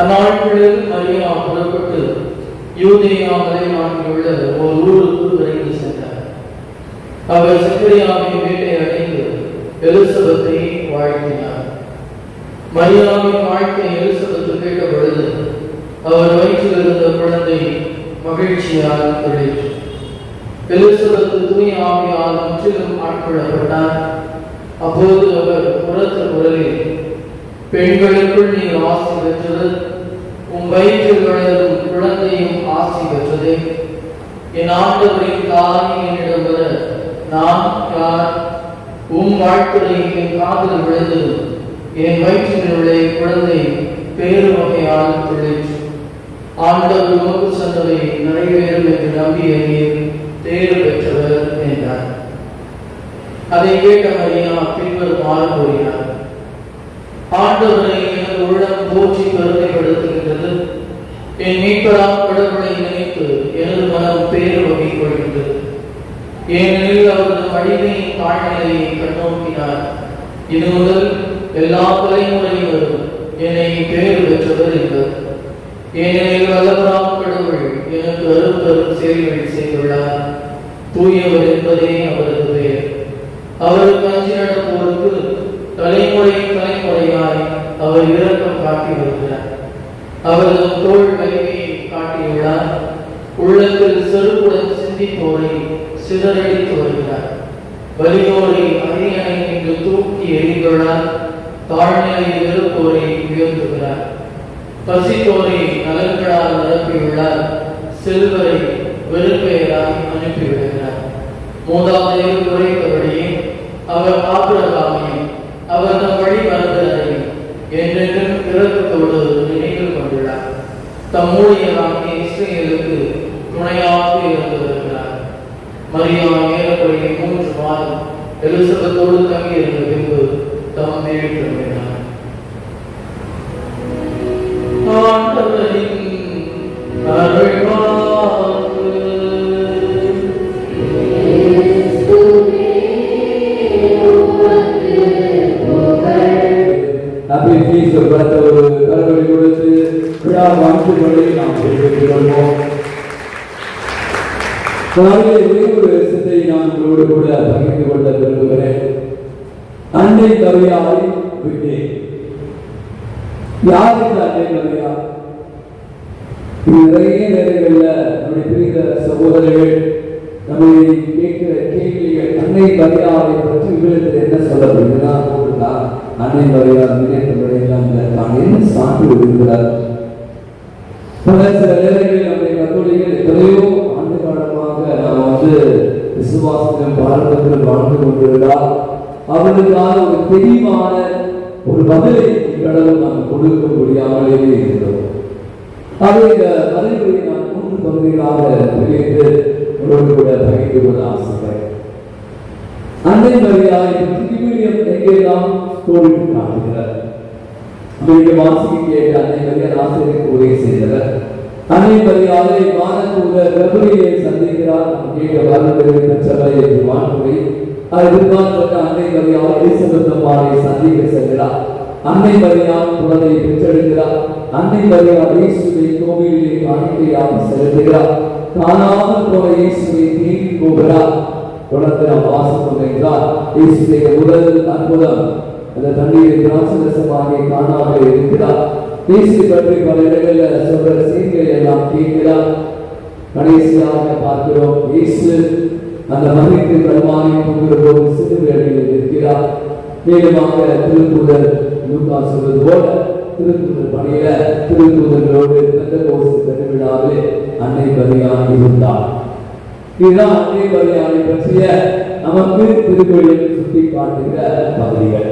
அந்நாட்களில் மரியா புறப்பட்டு யூதேயா மலைநாட்டிலுள்ள ஒரு ஊருக்கு விரைந்து சென்றார். அவர் சக்கரியாவின் வீட்டை அடைந்து எலிசபெத்தை வாழ்த்தினார். மரியாவின் வாழ்க்கை எலிசபெத்து கேட்ட பொழுது அவர் வயிற்றில் இருந்த குழந்தை மகிழ்ச்சியால் துள்ளிற்று. எலிசபெத்து தூய ஆவியால் முற்றிலும் ஆட்கொள்ளப்பட்டார். அப்போது அவர் உரத்த குரலில், பெண்களுக்குள் நீ ஆசி பெற்றது, உன் வயிற்றில் வளரும் குழந்தையும் ஆசி பெற்றது. என் ஆண்டவரின் தாய் என்னிடம் வர நான் யார்? உன் வாழ்த்துறை என் காதில் விழுந்தது, என் வயிற்றில் உள்ள குழந்தை பேரு வகையால் துள்ளிற்று. ஆண்டவர் உமக்கு சொன்னதை நிறைவேறும் என்று நம்பிய நீர் தேர்வு பெற்றவர் என்றார். அதை கேட்ட மரியா பின்வருமாறு கூறினார்: ஆண்டவரை எனது உள்ளம் போற்றி பெருமைப்படுத்துகின்றது. என் மீட்பராம் கடவுளை நினைத்து எனது மனம் பேரு வகை கொள்கின்றது. ஏனெனில் அவரது அடிமையின் தாழ்நிலையை கண்ணோக்கினார். இது முதல் எல்லா தலைமுறையினரும் என்னை பேறு பெற்றவர் என்பது. ஏனெனில் வல்லவராம் கடவுள் எனக்கு அரும்பெரும் செயல்கள் செய்துள்ளார். தூயவர் என்பதே அவரது பெயர். அவருக்கு அஞ்சி நடப்போருக்கு தலைமுறை தலைமுறையாய் அவர் இரக்கம் காட்டி வருகிறார். அவரது தோல் வலிமையை காட்டியுள்ளார். உள்ளத்தில் செருப்புடன் சிந்திப்போரை சிதறடித்து வருகிறார். வலியோரை அரியணை என்று தூக்கி எறிந்துள்ளார். தாழ்நிலையில் இருப்போரை உயர்த்துகிறார். பசித்தோரை நலன்களால் நிரப்பியுள்ளார். செல்வரை வெறுப்பெயரால் அனுப்பிவிடுகிறார். மூதாதையர் குறைத்தபடியே அவர் ஆபிரகாமையும் அவர் தம் வழி மறந்ததையும் என்றென்றும் இரக்கத்தோடு நினைவில் கொண்டுள்ளார். தம் ஊழியராகிய இஸ்ரேலுக்கு துணையாக இருந்து வருகிறார். மரியா ஏறக்குறைய 3 மாதம் எலிசபெத்தோடு தங்கியிருந்த பின்பு தம் வீடு திரும்பினார். ஆண்டவரின் அருள்வாக்கு. கடவுளை கொடுத்து விழா வாழ்த்துக்களை நாம் பெற்றுக்கொள்வோம். ஒரு சிந்தை நான் உங்களோடு கூட பகிர்ந்து கொள்ள விரும்புகிறேன். அன்னை மரியாதை விட்டேன். யார் இந்த அன்னை மரியா? நிறைய நேரங்களில் நம்முடைய பிரிந்த சகோதரர்கள் நம்மை கேட்கிற கேள்விகள், அன்னை மரியாதை பற்றி இவர்களுக்கு என்ன சொல்ல முடியுதுன்னா, அன்னை மரியாதை நினைத்தவரையெல்லாம் தான் என்ன சான்று விடுகிறார். பல சில நேரங்களில் நம்முடைய கத்தோலிகள் எத்தனையோ ஆண்டு காலமாக நாம் விசுவாசத்திலும் பாரம்பரியத்தில் வாழ்ந்து கொண்டிருந்தால் அவர்களுக்கான ஒரு தெளிவான ஒரு பதிலை கடவுள் நாம் கொடுக்க முடியாமலே இருக்கிறோம். அதை இந்த பதில்களை நான் 3 பகுதிகளாக பிரித்து உங்களோடு கூட பகிர்ந்து கொள்ள ஆசைப்படுகிறேன். அன்னை மரியாதை எங்கெல்லாம் கோரிக்கை காட்டுகிறார். வாசிக்க கேட்ட அன்னை மரியாதை ஆசிரியருக்கு உதவி செய்தவர். அன்னை மரியாதை வானதூதர் கபிரியேலை சந்திக்கிறார். கேட்ட வானதூதரை பெற்றவர் என்று வான்முறை எதிர்பார்த்த அன்னை மரியாதை எலிசபெத் அம்மாவை சந்திக்க செல்கிறார். அன்னை மரியாதை குழந்தையை பெற்றெடுக்கிறார். அன்னை மரியாதை இயேசுவை கோவிலிலே காணிக்கையாக செலுத்துகிறார். காணாமல் போன இயேசுவை தேடி போகிறார். தொடர்ந்து நாம் வாசிப்போம் என்றால் இயேசுடைய முதல் அற்புதம் அந்த தண்ணீரை திராட்சரசமாக காணாமல் இருக்கிறார். இயேசு பற்றி பல இடங்களில் சொல்ற செய்திகளை எல்லாம் கேட்கிறார். கடைசியாக பார்க்கிறோம், இயேசு அந்த மகிழ்ச்சி கல்வானை போகிற போது சிறுவேளையில் இருக்கிறார். மேலுமாக திருத்தூதர் லூக்கா சொல்வது போல திருத்தூதர் பணியில திருத்தூதர்களோடு பெந்தெகோஸ்து பெருவிழாவில் அன்னை மரியாதை இருந்தார். இதுதான் அன்னை மரியாதை பற்றிய நமக்கு திருக்குறளில் சுட்டி காட்டுகிற பகுதிகள்.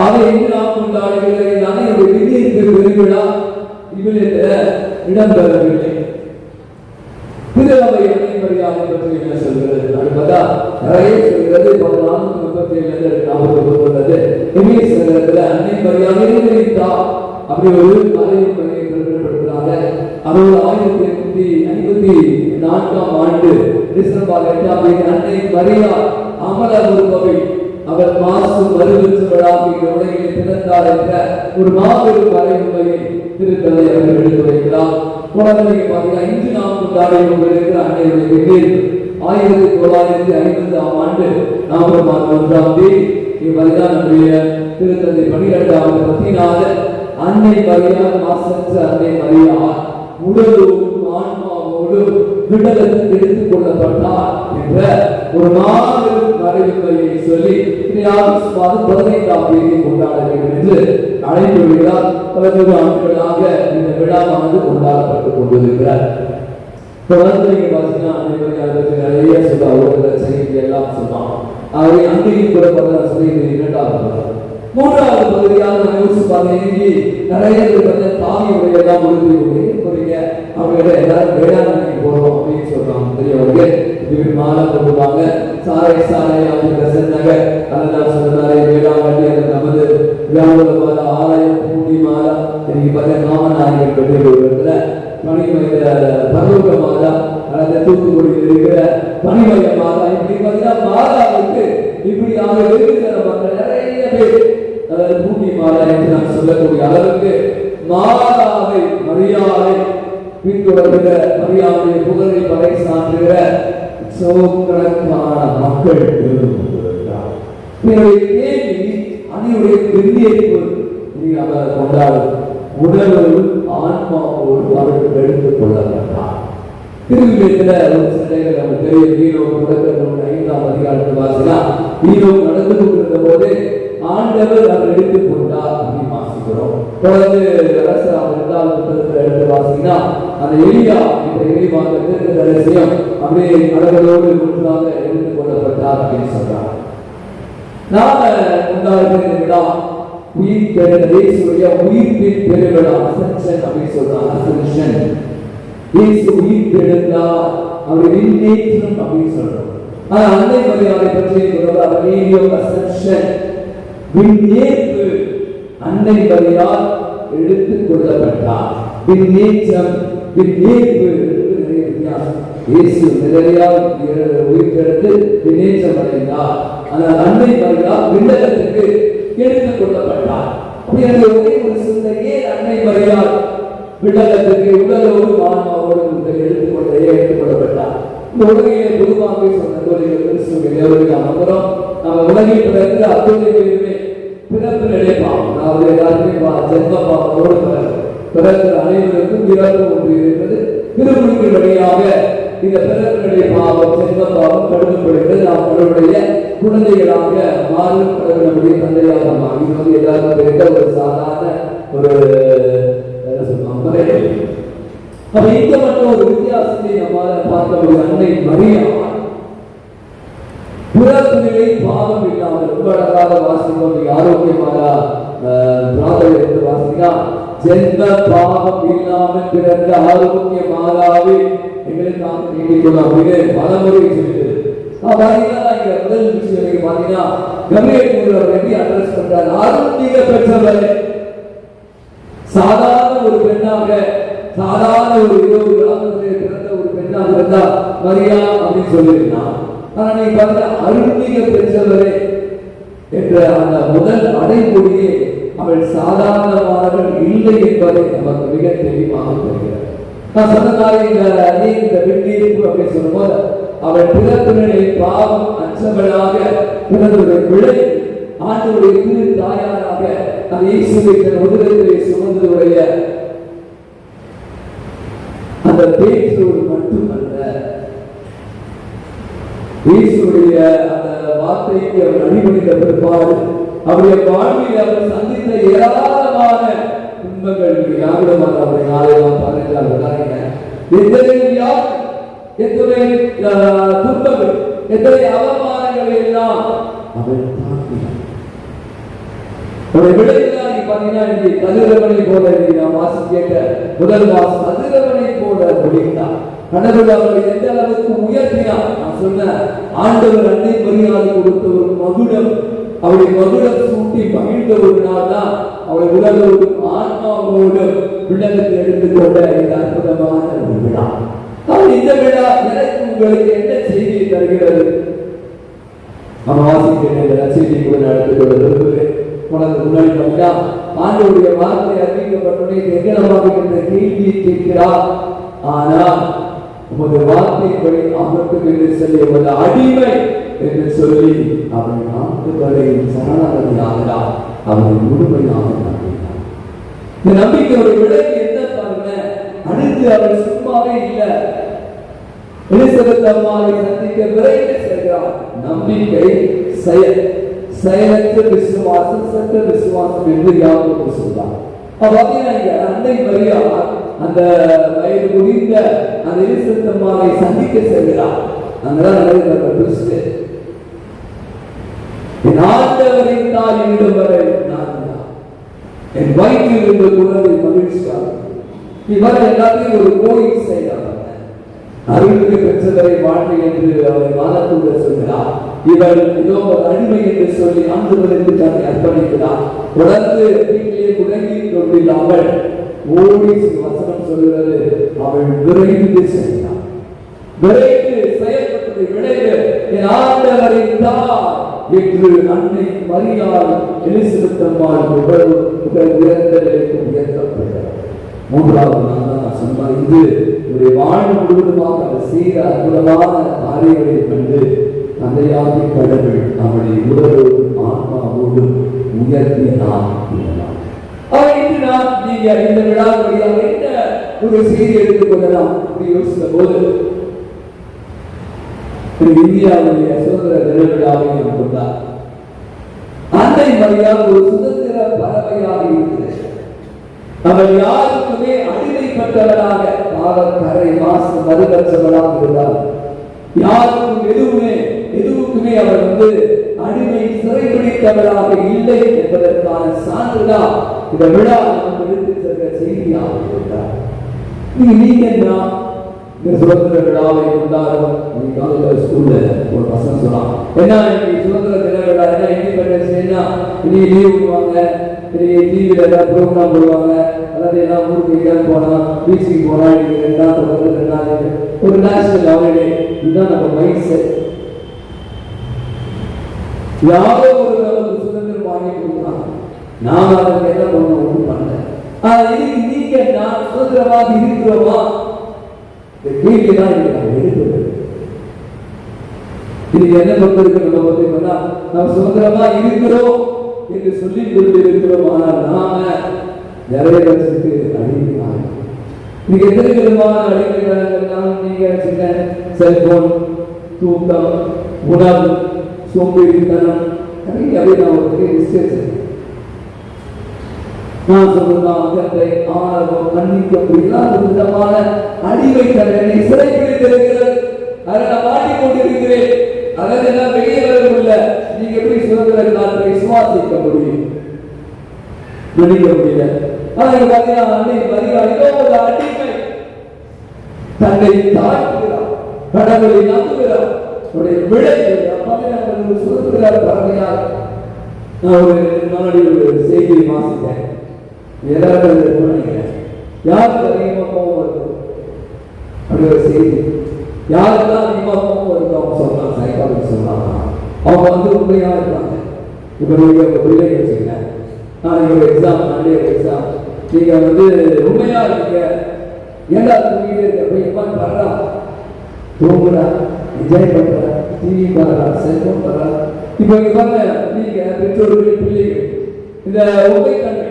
ஆக இன்று நாம் கொண்டாடுகிற அன்னையுடைய விண்ணேற்பு பெருவிழா இதில் இடம்பெறவில்லை. திருவை அன்னை மரியாதை பற்றி என்ன சொல்கிறது? அடுத்ததா நிறைய சொல்கிறது. 1437 எமீஸ்வரத்தில் அன்னை மரியாதை அப்படி ஒரு மறைமுறையை குறிப்பிடுகிறாங்க. அவர் 1854 ஆண்டு டிசம்பர் 8ஆம் தேதி அன்னை மரியா அமல உருவகை அவர் மாசு மறுவிற்று விழாவில் உலகிலே பிறந்தார் என்ற ஒரு மாபெரும் மறைமுறையை திருத்தந்தை அவர்கள் எடுத்துரைக்கிறார். குழந்தைங்க பார்த்தீங்கன்னா இன்று நாம் கொண்டாடி கொண்டிருக்கிற அன்னையுடைய வெவ்வேறு 1950ஆம் ஆண்டு நவம்பர் மாதம் 1ஆம் தேதி நம்முடைய திருத்தந்தை 12வது பத்திநாதர் அன்னை மரியா மாசற்ற அன்னை மரியா உடலோடும் ஆன்மாவோடும் விடலத்தில் எடுத்துக் கொள்ளப்பட்டார் என்ற ஒரு மாபெரும் மறைமுறையை சொல்லி 15ஆம் தேதி கொண்டாட வேண்டும் என்று அழைப்பு விடுகிறார். 11 ஆண்டுகளாக இந்த விழாவானது கொண்டாடப்பட்டுக் கொண்டிருக்கிறார். தொடர்ந்து பார்த்தீங்கன்னா அன்னை மரியாதை நிறைய சொல்ல செய்தி எல்லாம் சொன்னான். அவை அங்கேயும் கூட சொல்லி 2வது 3வது பகுதியாக நிறைய தாமியுடைய எல்லாம் போறீங்க அவங்க எல்லாரும் வேளாண்மைக்கு போறோம் அப்படின்னு சொல்றாங்க. பெரியவர்கள் மாலை போடுவாங்க. சாலை சொன்னாங்க. அதெல்லாம் சொன்னாரு வேளாண்மை நமது வியாபார மாதா ஆலயம் பூண்டி மாதா இன்னைக்கு பார்த்தா காமநாயகர் பெற்றோர்கள் பனிமய பருவ மாதா அல்லது தூத்துக்குடியில் இருக்கிற பனிமய மாதா இப்படி பார்த்தீங்கன்னா மாதாவுக்கு இப்படியாக இருக்கிற மக்கள் நிறைய பேர் அதாவது பூண்டி மாதா என்று நான் சொல்லக்கூடிய அளவுக்கு மாதாவை மரியாதை பின்தொடர்கிற மரியாதையை புகழை படை சாற்றுகிற சோக்கணக்கான மக்கள் அன்னையுடைய வெள்ளியேற்பு அவர் கொண்டாடும் உடலோடு ஆன்மாவோடு அவர்கள் எடுத்துக் கொள்ளப்பட்டார். திருவிழத்தில் ஒரு சண்டைகள் நம்ம பெரிய வீரோ முடக்க 5ஆம் அதிகாரத்தில் வாசினா வீரோ நடந்து கொண்டிருந்த போது ஆண்டவர் அவர் எடுத்துக் கொண்டார் அப்படின்னு வாசிக்கிறோம். தொடர்ந்து அரசாங்க 2வது புத்தகத்தில் எடுத்து வாசினா அந்த எலியா என்ற எலிவாக்கத்திற்கு ரகசியம் அப்படியே கடவுளோடு ஒன்றாக எடுத்துக் கொள்ளப்பட்டார் அப்படின்னு சொல்றாங்க. நாம கொண்டாடுகிற விழா உயிர் பெறுகிற இயேசுடைய உயிர்ப்பின் பெருவிழா அசென்ஷன் அப்படின்னு சொல்றாங்க. அசென்ஷன் இயேசு உயிர் பெறுகிறார் அவர் விண்ணேற்றம் அப்படின்னு சொல்றோம். ஆனா அன்னை மரியாதை பற்றி அசென்ஷன் விண்ணேற்பு அன்னை மரியாதை எடுத்துக் கொள்ளப்பட்டார். விண்ணேற்றம் விண்ணேற்பு நிறைய வித்தியாசம். இயேசு நிறையாக உயிர்த்தெடுத்து விண்ணேற்றம் அடைந்தார். ஆனால் அன்னை மரியா விண்ணகத்துக்கு எடுத்துக் கொள்ளப்பட்டார். ஒரே ஒரு சிந்தையே அன்னை மரியா விண்ணகத்துக்கு உடலோடு ஆன்மாவோடு எடுத்துக் கொள்ளப்பட்டார். இந்த உலகையை பொதுவாக சொன்னோம். நம்ம உலகில் பிறகு அத்தோடையுமே பிறப்பு நிலைப்பாம். அதாவது எல்லாருமே ஜென்ம பாவத்தோடு பிறகு அனைவருக்கும் பிறப்பு ஒன்று இருக்கிறது. திருமுழுக்கு வழியாக இந்த பிறப்பு நிலை பாவம் ஜென்ம பாவம் கடுமைப்படுகிறது. நாம் அவருடைய குழந்தைகளாக மாறும் நம்முடைய தந்தையாக மாறி எல்லாருக்கும் இருக்க ஒரு சாதாரண ஒரு அப்ப இந்த மட்டும் ஒரு வித்தியாசத்தை நம்மால பார்க்க முடியும். அன்னை மரியா பிறப்பு நிலை பாவம் இல்லாமல் ரொம்ப அழகாக வாசிப்போம். ஆரோக்கியமாக எடுத்து வாசிக்கா ஜென்ம பாவம் இல்லாமல் பிறந்த ஆரோக்கிய மாதாவே எங்களுக்காக நீடிக்கணும் அப்படின்னு பலமுறை சொல்லிட்டு முதல் விஷயம் பாத்தீங்கன்னா எப்படி அட்ரஸ் பண்றாரு? ஆரோக்கிய பெற்றவரை சாதாரண ஒரு பெண்ணாக சாதாரண ஒரு 20 கிராமத்திலே பிறந்த ஒரு பெண்ணாக இருந்தா மரியா அப்படின்னு சொல்லியிருந்தான். ஆனா நீங்க பார்த்தா அருள்மிக பெற்றவரே என்ற அந்த முதல் அடைமொழியே அவள் சாதாரணமானவள் இல்லை என்பதை நமக்கு மிக தெளிவாக தெரிகிறது. நான் சொன்னதாலே இந்த வெள்ளீர்ப்பு அப்படின்னு சொல்லும்போது அவள் பிறப்பினை பாவம் அச்சவளாக பிறந்தவருடைய விளை ஆண்டவருடைய திரு தாயாராக அந்த இயேசுவை தன் உதரத்திலே சுமந்தவருடைய அந்த பேச்சோடு மட்டுமல்ல, இயேசுடைய அந்த வார்த்தைக்கு அவர் அடிபணிந்த பிற்பாடு அவருடைய வாழ்வில் அவர் சந்தித்த ஏராளமான துன்பங்கள் யாரிடமாக அவருடைய நாளையெல்லாம் 15 எத்தனை துன்பங்கள், எத்தனை அவமானங்களை எல்லாம் அவன் தாங்கினான். ஒரு விளைவுதான் நீ பாத்தீங்கன்னா இன்னைக்கு கதிரவனை போல நாம் வாசி கேட்ட முதல் வாசி கதிரவனை போல முடிந்தான். கடவுள் அவர்களை எந்த அளவுக்கு உயர்த்தினார். நான் சொன்ன ஆண்டவர் அன்னை மரியாதை கொடுத்த ஒரு மகுடம், அவருடைய மகுடம் சூட்டி மகிழ்ந்த ஒரு நாள் தான் அவளை உடலோடு ஆன்மாவோடு விண்ணகத்தை எடுத்துக்கொண்ட இந்த அற்புதமான ஒரு விழா. இந்த விழா எனக்கு உங்களுக்கு என்ன செய்தியை தருகிறது? நம்ம வாசிக்கிற செய்தி கூட எடுத்துக்கொள்ள விரும்புகிறேன். உனக்கு முன்னாடி பார்த்தா ஆண்டவருடைய வார்த்தை அறிவிக்கப்பட்டோடனே எங்கனமாக என்ற கேள்வியை கேட்கிறார். ஆனால் உமது வார்த்தைப்படி அமர்த்தும் என்று சொல்லி உமது அடிமை என்று சொல்லி அவன் ஆண்டுகளை சரணாகதியாகிறார். அவனை முழுமையாக நம்பினார். இந்த நம்பிக்கையோட விளைவு என்ன பாருங்க. அடுத்து அவர் சும்மாவே இல்லை. எலிசபெத் அம்மாவை சந்திக்க விரைந்து செல்கிறார். நம்பிக்கை செயல், செயலற்ற விசுவாசம் சற்ற விசுவாசம் என்று யாருக்கு சொல்றார். அன்னை மரியா அந்த வயது முடிந்த அந்த எலிசபெத் அம்மாவை சந்திக்க செல்கிறார். அங்கதான் நடக்கிற என் ஆண்டவரின் தாய் என்னிடம் வரை நான் என் வயிற்றில் இருந்த குழந்தை மகிழ்ச்சியாக இவர் எல்லாத்தையும் ஒரு கோயில் செய்தார். அருளுக்கு பெற்றவரை வாழ்க்கை என்று அவரை வாழக்கூட சொல்கிறார். இவர் ஏதோ அடிமை என்று சொல்லி ஆண்டவருக்கு தன்னை அர்ப்பணிக்கிறார். தொடர்ந்து வீட்டிலே முடங்கி கொண்டில்லாமல் ஓடி வசனம் சொல்கிறது. அவள் விரைந்து சென்றார். விரைந்து செயல்பட்டதை விளைவு என் ஆண்டவரின் தாய் என்று அன்னை மரியாள் எலிசபெத் அம்மாள் உயர்ந்ததற்கு உயர்த்தப்பட்டார். மூன்றாவது நான் சொன்ன இது ஒரு வாழ்வு முழுவதுமாக அவர் செய்த அற்புதமான காரியங்களை கண்டு தந்தையாகி கடவுள் அவனை உடலோடும் ஆன்மாவோடும் உயர்த்தினார். இன்று நாம் நீங்க இந்த விழா வழியாக என்ன ஒரு செய்தி எடுத்துக்கொள்ளலாம் யோசித்த போது இந்தியாவுடைய சுதந்திர தின விழாவை நாம் கொண்டார். அன்னை மரியாள் ஒரு சுதந்திர பறவையாக இருக்கிறது. அவர் யாருக்குமே அடிமைப்பட்டவராக கரை மாசு மறுபற்றவராக இருந்தார். யாருக்கும் எதுவுக்குமே அவர் அடிமை சிறைபிடித்தவராக இல்லை என்பதற்கான சான்றுதான் இந்த விழா நாம் எடுத்து சென்ற செய்தியாக இருந்தார். நீங்க இந்த சுதந்திர விழாவை கொண்டாடும் ஸ்கூல்ல ஒரு பசங்க சொல்லலாம், என்ன சுதந்திர தின விழா என்ன இண்டிபெண்டன்ஸ் என்ன இனி லீவ் விடுவாங்க, டிவியில ஏதாவது ப்ரோக்ராம் போடுவாங்க, அதாவது எல்லாம் ஊருக்கு எங்கேயாவது போனா பீச்சுக்கு போனா இன்னைக்கு 2 நாள் தொடர்ந்து 2 நாள் ஒரு நேஷனல் ஹாலிடே. இதுதான் நம்ம மைண்ட் செட். யாரோ ஒரு அளவுக்கு சுதந்திரம் வாங்கி கொடுக்குறாங்க, நாம அதற்கு என்ன பண்ண ஒன்றும் பண்ணல. ஆனா இதுக்கு நீங்க நான் சுதந்திரமாக இருக்கிறோமா? கேள்விதான் இருக்கிறது. இதுக்கு என்ன சொல்றது? நம்ம சுதந்திரமா இருக்கிறோம் என்று சொல்லிக் கொண்டு இருக்கிறோம். ஆனால் நாம நிறைய வருஷத்துக்கு அடிமையாக இன்னைக்கு எத்தனை விதமான அடிமைகள் நீங்க செல்போன், தூக்கம், உணவு, சோம்பேறித்தனம், நிறைய நான் ஒரு டிஸ்கஸ் நான் சொல்லலாம். அகத்தை ஆர்வம் மன்னிக்க எல்லா விதமான அடிமை தன்னை சிறைப்பிடித்திருக்கிறது. அதை நான் மாட்டிக்கொண்டிருக்கிறேன். அதாவது எல்லாம் வெளியே வரவில்லை. நீங்க எப்படி சுதந்திர நாட்டை சுவாசிக்க முடியும்? மன்னிக்க முடியல. அன்னை மரியாள் ஒரு அடிமை தன்னை தாழ்த்துகிறார், கடவுளை நம்புகிறார். விளைவு சுதந்திர பறவையாக நான் ஒரு செய்தியை வாசித்தேன். யாருக்கு அதிகமா கோபம் வருது அப்படி ஒரு செய்தி. யாருக்கெல்லாம் அதிகமா கோபம் வருது அவங்க சொல்லலாம், சைக்காலஜி சொல்லலாம். அவங்க உண்மையா இருப்பாங்க. இப்ப நீங்க உங்க பிள்ளைங்க வச்சுக்கல, நாளைக்கு ஒரு எக்ஸாம், நாளைக்கு ஒரு எக்ஸாம், நீங்க உண்மையா இருக்கீங்க, ஏண்டா தூங்கிட்டே இருக்க, எப்ப பண்றா, தூங்குறா, என்ஜாய் பண்ற, டிவி பாக்குறா, செல்போன் பாக்குறா. இப்ப இங்க பாருங்க, நீங்க பெற்றோர்கள் பிள்ளைகள் இந்த உண்மைத்தன்மை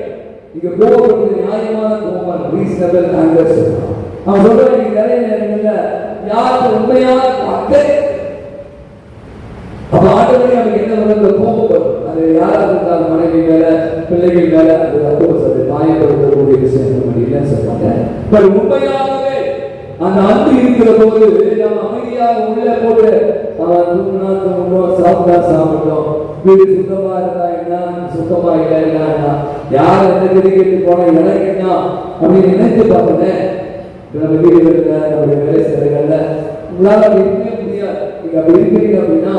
இங்க கோபப்படுறது நியாயமான கோபம், ரீசனபிள் ஆங்கர் சொல்லலாம். அவன் சொல்றான், நீங்க நிறைய நேரங்கள்ல யாருக்கு உண்மையான அக்கறை அப்ப ஆட்டோமே அவருக்கு என்ன வருது? கோபப்படும். அது யாராக இருந்தாலும் மனைவி மேல, பிள்ளைகள் மேல, அது அப்போது தாயப்படுத்தக்கூடிய விஷயம் இல்லைன்னு சொல்றாங்க. உண்மையாகவே அந்த அன்பு இருக்கிற போது நம்ம அமைதியாக உள்ள போட்டு தூங்கினா தூங்கணும், சாப்பிட்டா சாப்பிட்டோம், வீடு சுத்தமா இருந்தா என்ன, சுத்தமா இல்லைன்னா யார் எந்த கிரிக்கெட்டு போனா எனக்கு என்ன அப்படின்னு நினைச்சு பார்ப்பேன். நம்ம வீடுகள்ல நம்முடைய வேலை சிலைகள்ல உங்களால் அப்படி இருக்கவே முடியாது. நீங்க அப்படி இருக்கிறீங்க அப்படின்னா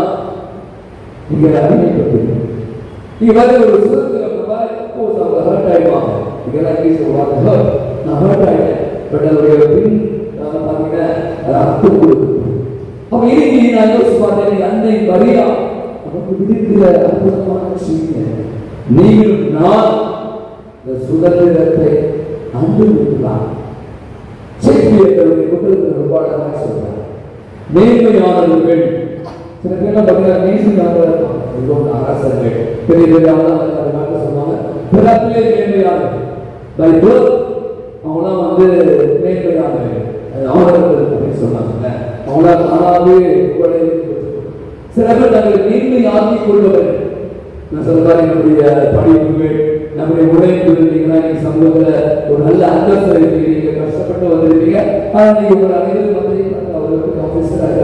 நீங்க அறிவிக்கப்பட்டீங்க. நீங்க வந்து ஒரு சுதந்திரம் ஹர்ட் ஆயிடுவாங்க. இதெல்லாம் எப்படி சொல்லுவாங்க, நான் ஹர்ட் ஆயிட்டேன், பட் அதோடைய பின் பார்த்தீங்கன்னா அது அர்த்தம் கொடுக்கும். அப்ப இன்னைக்கு நான் யோசிச்சு பார்த்தேன், அன்னை மரியா நமக்கு விதிக்கிற அற்புதமான விஷயம், நீங்கள் நான் இந்த சுதந்திரத்தை அனுபவிக்கலாம். ஷேக்ஸ்பியருடைய புத்தகத்தில் ரொம்ப அழகாக சொல்றார், நேர்மையானவர்கள். சில பேர் பார்த்தீங்கன்னா நேசிக்காக இருப்பாங்க, அரசர்கள் பெரிய பெரிய ஆளாக சொன்னாங்க, பிறப்பிலே நேர்மையானவர்கள், பை பர்த் அவங்களாம் வந்து நேர்மையானவர்கள், அவர்கள் அப்படின்னு சொன்னாங்க. அவங்களாம் தானாகவே சில பேர் தங்களை நேர்மை ஆக்கிக் கொள்பவர்கள். நான் சொல்றாரு, நம்முடைய படிப்புகள், நம்முடைய உழைப்பு, நீங்க சமூகத்தில் ஒரு நல்ல அந்தஸ்து இருக்கீங்க, நீங்க கஷ்டப்பட்டு வந்திருக்கீங்க, ஆனால் நீங்க ஒரு அனைவரும் வந்து அவர்களுக்கு ஆஃபீஸராக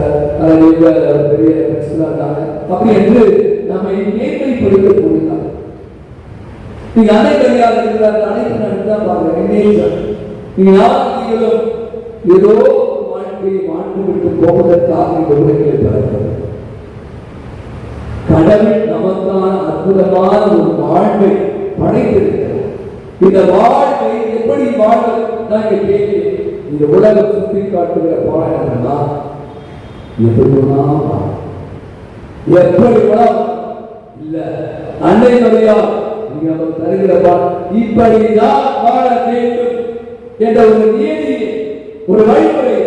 பெரிய இருக்காங்க அப்படி என்று நம்மை நேர்மைப்படுத்த கூடினார். நீங்க அனைவரையாக இருக்கிறார், அனைத்து நடத்தான் பாருங்க. நீங்க யாரும் ஏதோ வாழ்க்கையை வாழ்ந்து விட்டு போவதற்காக இந்த உலகில் பிறக்கிறது. கடவுள் நமக்கான அற்புதமான ஒரு வாழ்வை படைத்திருக்கிறார். இந்த வாழ்வை எப்படி வாழ்வதற்கு கேள்வி. இந்த உலகம் சுற்றி காட்டுகிற பாடல்களா எப்படி இல்ல அன்னை மரியா நீங்க தருகிற இப்படிதான் வாழ வேண்டும் என்ற ஒரு நீதி, ஒரு வழிமுறை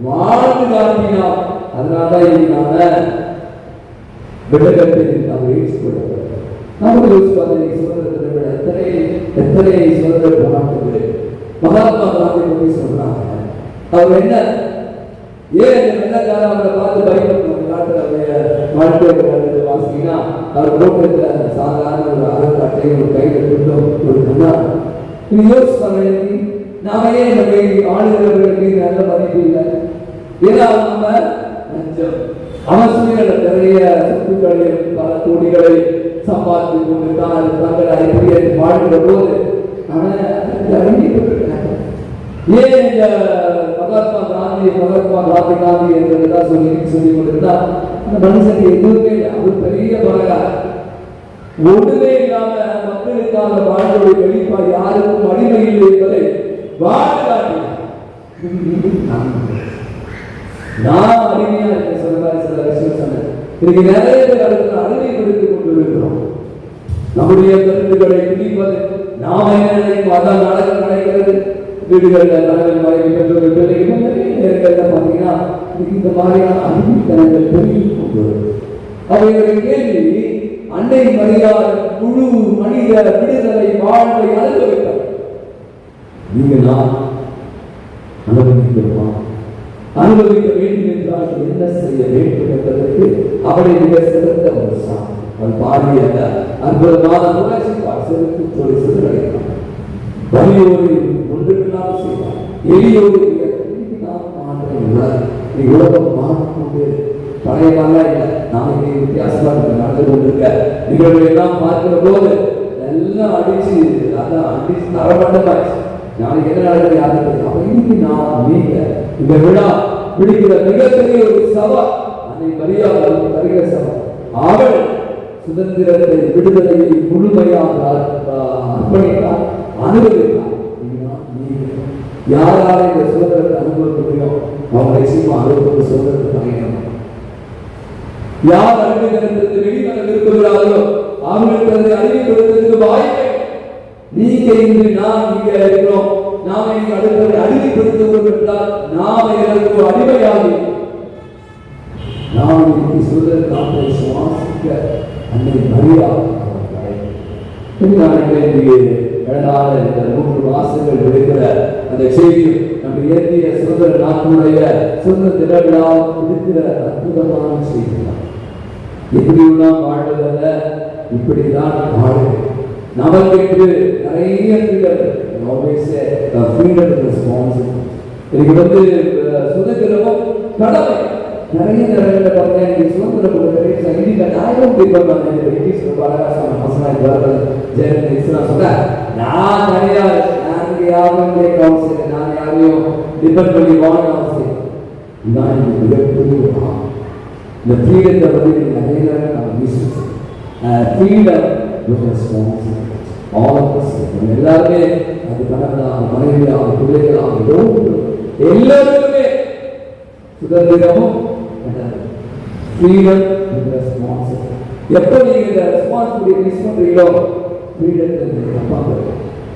வாழ்ந்து காட்டினார். அதனால்தான் இன்னைக்கு விடகத்தை அவர் ஏற்றுக்கொள்ளப்பட்டார். நமக்கு சுதந்திரத்தை விட எத்தனை சுதந்திர போராட்டங்கள் மகாத்மா காந்தி பற்றி சொல்றாங்க. அவர் என்ன ஏன் வெள்ளக்கார அவரை பார்த்து பயன்படுத்த நாட்டுடைய வாழ்க்கை வாசிங்கன்னா அவர் போட்டிருக்கிற சாதாரண ஒரு அறக்காட்டை, ஒரு கையில் கொண்டும் ஒரு கண்ணாடி. இது யோசிச்சு நாம ஏன் நம்முடைய ஆளுநர்களுக்கு நல்ல மதிப்பு இல்லை. ஏன்னா நம்ம அவசியங்கள நிறைய சொத்துக்களை பல கோடிகளை சம்பாதித்து கொண்டு தான் தங்களை அறிவியல் வாழ்கிற போது ஏன் இந்த மகாத்மா காந்தி என்றதான் சொல்லி கொண்டிருந்தா அந்த மனுஷனுக்கு எதுவுமே அவர் பெரிய பலகா ஒன்றுமே இல்லாம மக்களுக்கான வாழ்வுடைய வெளிப்பாடு யாருக்கும் அடிமை இல்லை என்பதை வாழ்க்காட்டினார். நான் அடிமையா இருக்க சொல்றாரு. சில விஷயம் சொன்னேன். இன்னைக்கு நிறைய பேர் அதுக்கு அடிமைப்படுத்திக் கொண்டிருக்கிறோம். நம்முடைய கருத்துக்களை திணிப்பது, நாம என்ன நினைக்கும் அதான் நடக்கிறது. வீடுகளில் கணவன் மனைவி பெற்றோர்கள் பிள்ளைகள் நேரங்கள்ல பார்த்தீங்கன்னா இந்த மாதிரியான அடிமைத்தனங்கள் பெருகி கொண்டு வரும். அவைகளுடைய கேள்வி, அன்னை மரியாதை முழு மனித விடுதலை வாழ்வை அனுபவித்தார். நீங்க நான் அனுபவிக்கிறோமா? அனுபவிக்க வேண்டும் என்றால் என்ன செய்ய வேண்டும் என்பதற்கு அவரை மிக சிறந்த ஒரு சாமி. அவன் பாடிய அற்புதமான புரட்சி செலுத்தி சொல்லி சிறுநடைகிறான். வலியோடு ஒன்றுக்கெல்லாம் செய்வார், எளியோடு உலகம் மாறிக்கொண்டு பழைய காலம் இல்லை. நாளைக்கு வித்தியாசமாக நடந்து கொண்டிருக்க நிகழ்வு எல்லாம் பார்க்கிற போது எல்லாம் அடிச்சு அதான் அடிச்சு தரமட்டமாச்சு. நாளைக்கு என்ன நடக்குது யாருக்கு? அப்ப இன்னைக்கு நான் நீங்க இந்த விழா பிடிக்கிற மிகப்பெரிய ஒரு சபா அன்னை மரியாதை தருகிற சபா. அவள் சுதந்திரத்தை விடுதலையை முழுமையாக அர்ப்பணித்தார், அனுபவித்தார். யாரால இந்த சுதந்திரத்தை அனுபவிக்க முடியும்? அவங்க நிச்சயமா அனுபவ சுதந்திரத்தை பயணம். யார் அறிவிக்கிறதுக்கு வெளிவர விரும்புகிறார்களோ அவங்களுக்கு அதை அறிவிக்கிறதுக்கு வாய்ப்பை நீங்க இன்று நான் நீங்க இருக்கிறோம். நாம இங்கு அடுத்தவரை அறிவிப்படுத்துவோம் என்றால் நாம இதற்கு அடிமையாகி நாம் இன்னைக்கு சுதந்திர காற்றை சுவாசிக்க அன்னை மரியாதை கடனால இந்த 3 மாசங்கள் இருக்கிற அந்த செய்தியும் நம்ம இயற்கைய சுதந்திர நாட்டுடைய சுதந்திர தினவிழா இருக்கிற அற்புதமான செய்தி தான். எப்படிலாம் வாழ்வதல்ல, இப்படிதான் வாழ நமக்கு நிறைய freedom. Always say freedom and responsibility. இன்னைக்கு சுதந்திரமும் கடமை. நிறைய நேரங்களில் பார்த்தீங்கன்னா இன்னைக்கு சுதந்திரம் நான் தனியா யாரும் கேட்க அவசியம், நான் யாரையும் டிபெண்ட் பண்ணி வாழ அவசியம். இதுதான் எனக்கு மிகப்பெரிய இந்த ஃப்ரீடத்தை நிறைய நேரம் நான் மிஸ் ஃப்ரீடம் எல்லாருமே அது கணவன் மனைவி அவங்க பிள்ளைகள் அவங்க எல்லாருக்குமே சுதந்திரமும் ஃப்ரீடம் எப்போ நீங்க இந்த ரெஸ்பான்சிபிலிட்டி மிஸ் பண்றீங்களோ ஃப்ரீடத்தை தப்பாங்க.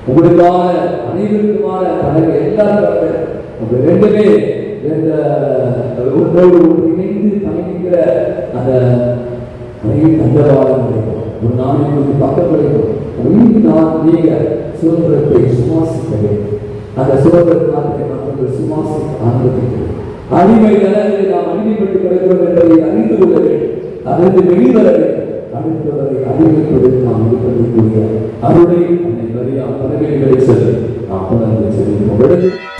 உங்களுக்கான அனைவருக்குமான தலைவர் எல்லாரும் உங்க ரெண்டுமே ஒன்றோடு இணைந்து பயணிக்கிற அந்த தந்தவாதம் ஒரு நாளைக்கு பக்கத்தில் நீங்க சுதந்திரத்தை சுவாசிக்க வேண்டும். அந்த சுதந்திரத்தை மற்றவர்கள் சுவாசிக்க ஆரம்பிக்கிறது. அடிமை நிலையில் நாம் அடிமைப்பட்டு கிடக்கிறோம் என்பதை அறிந்து கொள்ள வேண்டும். அதற்கு வெளிவர வேண்டும். அடுத்தவரை அடிமைப்பட்டு நாம் இது பண்ணக்கூடிய அருளை நம்மை வரியா பதவிகளை செல்லும் நாம் செல்லும்